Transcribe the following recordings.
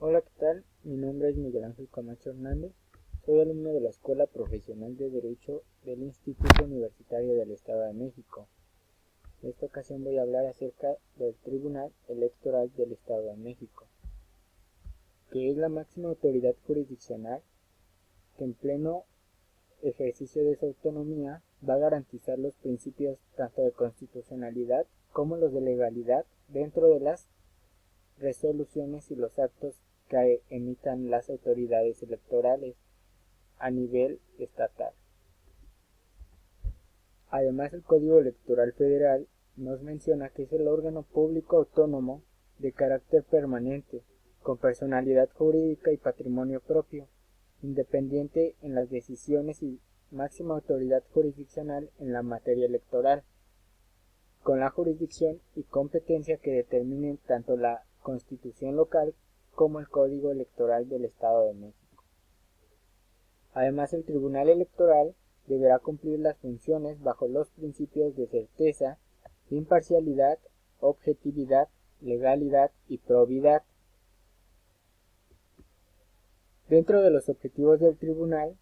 Hola, ¿qué tal? Mi nombre es Miguel Ángel Camacho Hernández. Soy alumno de la Escuela Profesional de Derecho del Instituto Universitario del Estado de México. En esta ocasión voy a hablar acerca del Tribunal Electoral del Estado de México, que es la máxima autoridad jurisdiccional que en pleno ejercicio de su autonomía va a garantizar los principios tanto de constitucionalidad como los de legalidad dentro de las resoluciones y los actos que emitan las autoridades electorales a nivel estatal. Además, el Código Electoral Federal nos menciona que es el órgano público autónomo de carácter permanente, con personalidad jurídica y patrimonio propio, independiente en las decisiones y máxima autoridad jurisdiccional en la materia electoral, con la jurisdicción y competencia que determinen tanto la Constitución local como el Código Electoral del Estado de México. Además, el Tribunal Electoral deberá cumplir las funciones bajo los principios de certeza, imparcialidad, objetividad, legalidad y probidad. Dentro de los objetivos del Tribunal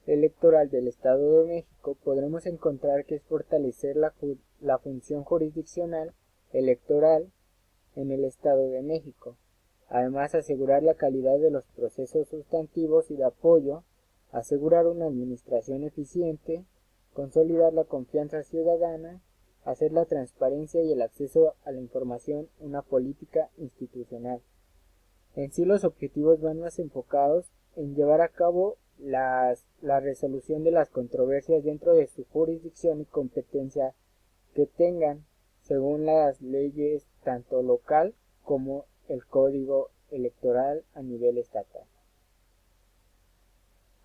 Electoral del Estado de México podremos encontrar que es fortalecer la función jurisdiccional electoral en el Estado de México. Además, asegurar la calidad de los procesos sustantivos y de apoyo, asegurar una administración eficiente, consolidar la confianza ciudadana, hacer la transparencia y el acceso a la información una política institucional. En sí, los objetivos van más enfocados en llevar a cabo la resolución de las controversias dentro de su jurisdicción y competencia que tengan, según las leyes tanto local como el Código Electoral a nivel estatal.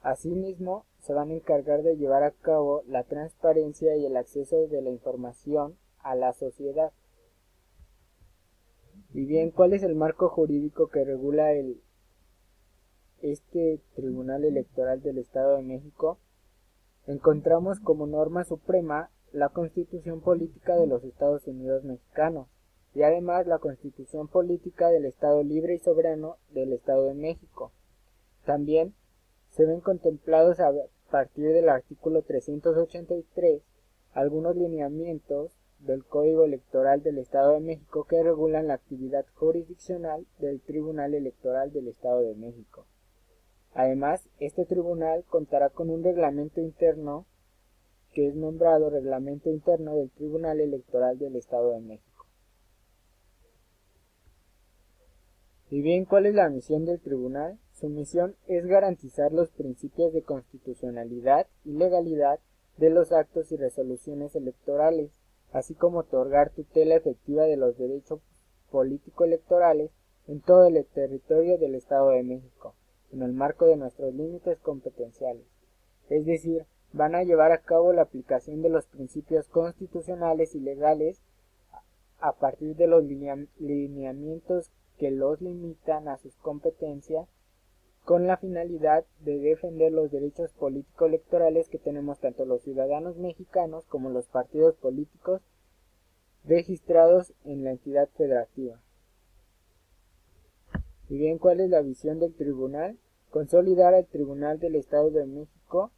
Asimismo, se van a encargar de llevar a cabo la transparencia y el acceso de la información a la sociedad. Y bien, ¿cuál es el marco jurídico que regula este Tribunal Electoral del Estado de México? Encontramos como norma suprema la Constitución Política de los Estados Unidos Mexicanos y además la Constitución Política del Estado Libre y Soberano del Estado de México. También se ven contemplados a partir del artículo 383 algunos lineamientos del Código Electoral del Estado de México que regulan la actividad jurisdiccional del Tribunal Electoral del Estado de México. Además, este tribunal contará con un reglamento interno que es nombrado Reglamento Interno del Tribunal Electoral del Estado de México. Y bien, ¿cuál es la misión del tribunal? Su misión es garantizar los principios de constitucionalidad y legalidad de los actos y resoluciones electorales, así como otorgar tutela efectiva de los derechos político-electorales en todo el territorio del Estado de México, en el marco de nuestros límites competenciales. Es decir, van a llevar a cabo la aplicación de los principios constitucionales y legales a partir de los lineamientos que los limitan a sus competencias con la finalidad de defender los derechos político-electorales que tenemos tanto los ciudadanos mexicanos como los partidos políticos registrados en la entidad federativa. Y bien, ¿cuál es la visión del tribunal? Consolidar al Tribunal del Estado de México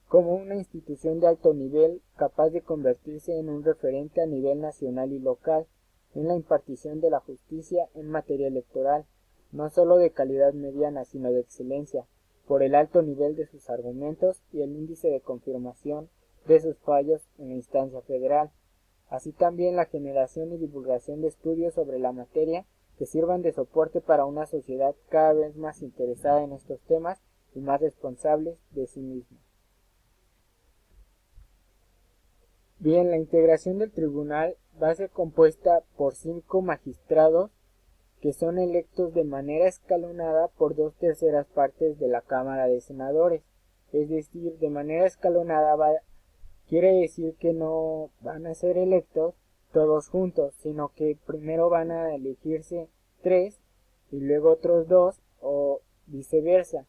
como una institución de alto nivel capaz de convertirse en un referente a nivel nacional y local en la impartición de la justicia en materia electoral, no solo de calidad mediana, sino de excelencia, por el alto nivel de sus argumentos y el índice de confirmación de sus fallos en la instancia federal, así también la generación y divulgación de estudios sobre la materia que sirvan de soporte para una sociedad cada vez más interesada en estos temas y más responsables de sí misma. Bien, la integración del tribunal va a ser compuesta por 5 magistrados que son electos de manera escalonada por 2/3 partes de la Cámara de Senadores. Es decir, de manera escalonada quiere decir que no van a ser electos todos juntos, sino que primero van a elegirse 3 y luego otros 2 o viceversa.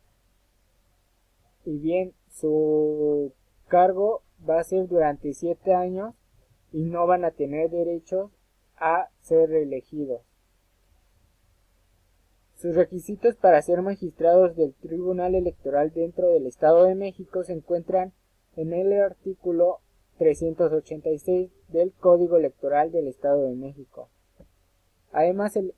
Y bien, su cargo va a ser durante 7 años y no van a tener derecho a ser reelegidos. Sus requisitos para ser magistrados del Tribunal Electoral dentro del Estado de México se encuentran en el artículo 386 del Código Electoral del Estado de México. Además, el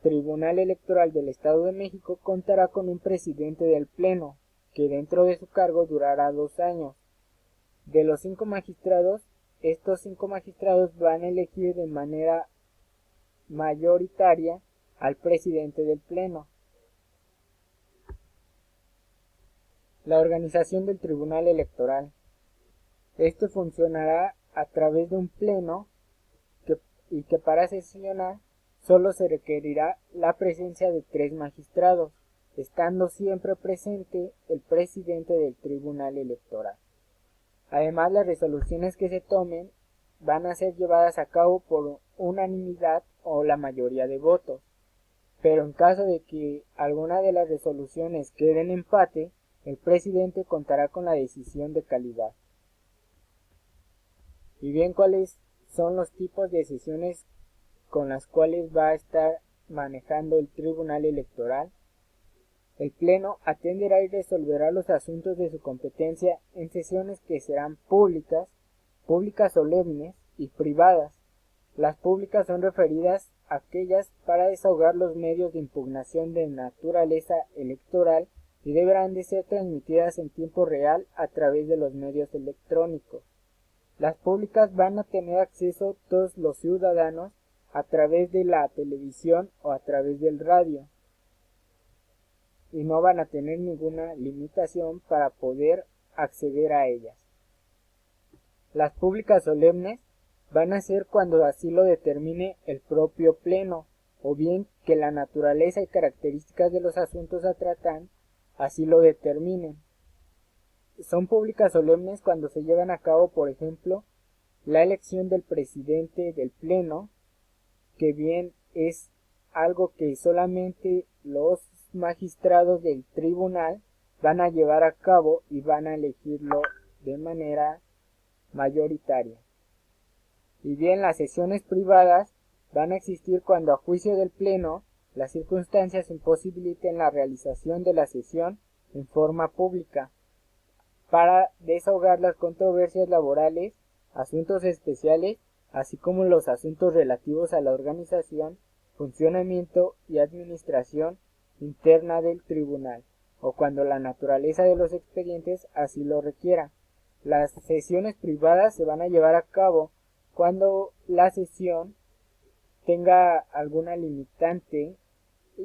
Tribunal Electoral del Estado de México contará con un presidente del Pleno, que dentro de su cargo durará 2 años. De los 5 magistrados, estos 5 magistrados van a elegir de manera mayoritaria al presidente del Pleno. La organización del Tribunal Electoral. Este funcionará a través de un pleno que para sesionar solo se requerirá la presencia de 3 magistrados, estando siempre presente el presidente del Tribunal Electoral. Además, las resoluciones que se tomen van a ser llevadas a cabo por unanimidad o la mayoría de votos, pero en caso de que alguna de las resoluciones quede en empate, el presidente contará con la decisión de calidad. Y bien, ¿cuáles son los tipos de sesiones con las cuales va a estar manejando el Tribunal Electoral? El Pleno atenderá y resolverá los asuntos de su competencia en sesiones que serán públicas, públicas solemnes y privadas. Las públicas son referidas a aquellas para desahogar los medios de impugnación de naturaleza electoral y deberán de ser transmitidas en tiempo real a través de los medios electrónicos. Las públicas van a tener acceso todos los ciudadanos a través de la televisión o a través del radio, y no van a tener ninguna limitación para poder acceder a ellas. Las públicas solemnes van a ser cuando así lo determine el propio Pleno, o bien que la naturaleza y características de los asuntos a tratar así lo determinen. Son públicas solemnes cuando se llevan a cabo, por ejemplo, la elección del presidente del Pleno, que bien es algo que solamente los magistrados del tribunal van a llevar a cabo y van a elegirlo de manera mayoritaria. Y bien, las sesiones privadas van a existir cuando, a juicio del Pleno, las circunstancias imposibiliten la realización de la sesión en forma pública, para desahogar las controversias laborales, asuntos especiales, así como los asuntos relativos a la organización, funcionamiento y administración interna del tribunal, o cuando la naturaleza de los expedientes así lo requiera. Las sesiones privadas se van a llevar a cabo cuando la sesión tenga alguna limitante,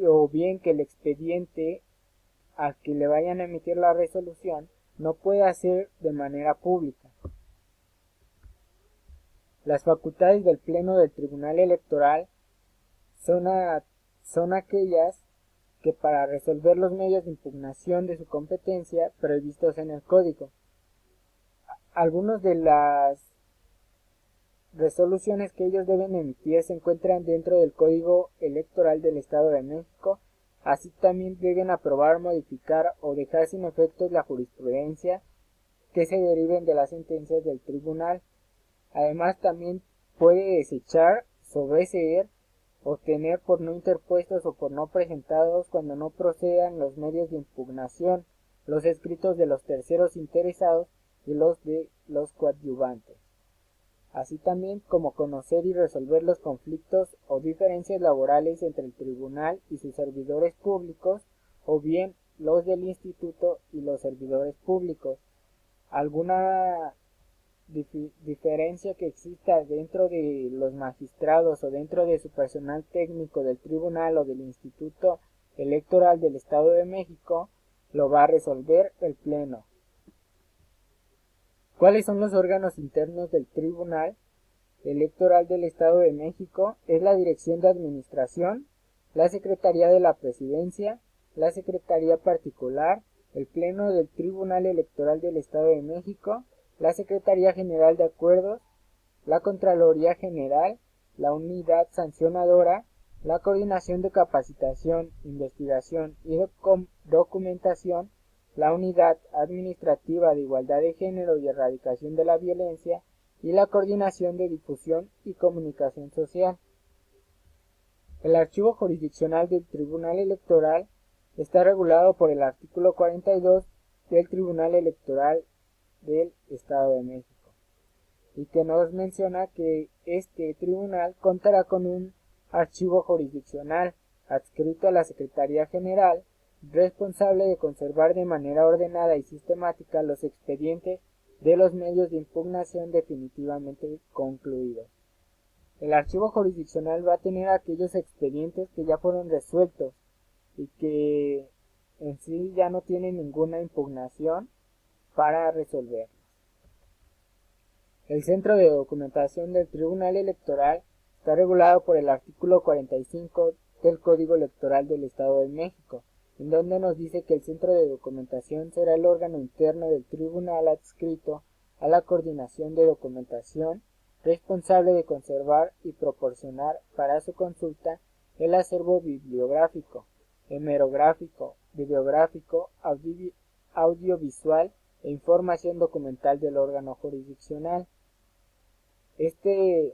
o bien que el expediente a que le vayan a emitir la resolución no puede ser de manera pública. Las facultades del Pleno del Tribunal Electoral son aquellas que, para resolver los medios de impugnación de su competencia previstos en el Código. Algunas de las resoluciones que ellos deben emitir se encuentran dentro del Código Electoral del Estado de México. Así también deben aprobar, modificar o dejar sin efectos la jurisprudencia que se deriven de las sentencias del tribunal. Además, también puede desechar, sobreseer o tener por no interpuestos o por no presentados, cuando no procedan, los medios de impugnación, los escritos de los terceros interesados y los de los coadyuvantes. Así también como conocer y resolver los conflictos o diferencias laborales entre el tribunal y sus servidores públicos, o bien los del instituto y los servidores públicos. Alguna diferencia que exista dentro de los magistrados o dentro de su personal técnico del tribunal o del Instituto Electoral del Estado de México, lo va a resolver el Pleno. ¿Cuáles son los órganos internos del Tribunal Electoral del Estado de México? Es la Dirección de Administración, la Secretaría de la Presidencia, la Secretaría Particular, el Pleno del Tribunal Electoral del Estado de México, la Secretaría General de Acuerdos, la Contraloría General, la Unidad Sancionadora, la Coordinación de Capacitación, Investigación y Documentación, la Unidad Administrativa de Igualdad de Género y Erradicación de la Violencia y la Coordinación de Difusión y Comunicación Social. El archivo jurisdiccional del Tribunal Electoral está regulado por el artículo 42 del Tribunal Electoral del Estado de México, y que nos menciona que este tribunal contará con un archivo jurisdiccional adscrito a la Secretaría General, responsable de conservar de manera ordenada y sistemática los expedientes de los medios de impugnación definitivamente concluidos. El archivo jurisdiccional va a tener aquellos expedientes que ya fueron resueltos y que en sí ya no tienen ninguna impugnación para resolver. El Centro de Documentación del Tribunal Electoral está regulado por el artículo 45 del Código Electoral del Estado de México, en donde nos dice que el Centro de Documentación será el órgano interno del tribunal adscrito a la coordinación de documentación, responsable de conservar y proporcionar para su consulta el acervo bibliográfico, hemerográfico, videográfico, audiovisual e información documental del órgano jurisdiccional. Este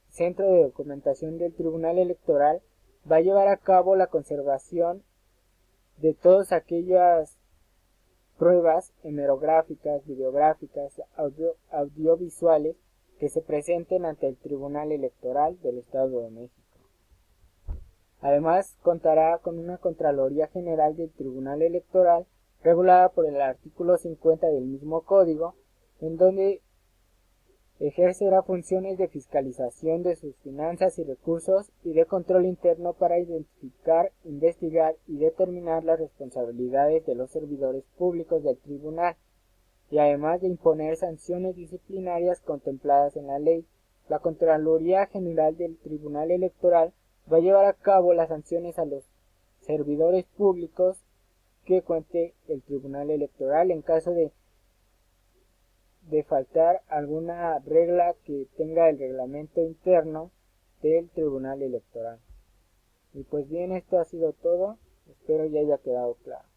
Centro de Documentación del Tribunal Electoral va a llevar a cabo la conservación de todas aquellas pruebas hemerográficas, videográficas, audiovisuales que se presenten ante el Tribunal Electoral del Estado de México. Además, contará con una Contraloría General del Tribunal Electoral regulada por el artículo 50 del mismo código, en donde ejercerá funciones de fiscalización de sus finanzas y recursos y de control interno para identificar, investigar y determinar las responsabilidades de los servidores públicos del tribunal, y además de imponer sanciones disciplinarias contempladas en la ley. La Contraloría General del Tribunal Electoral va a llevar a cabo las sanciones a los servidores públicos que cuente el Tribunal Electoral en caso de faltar alguna regla que tenga el reglamento interno del Tribunal Electoral. Y pues bien, esto ha sido todo. Espero ya haya quedado claro.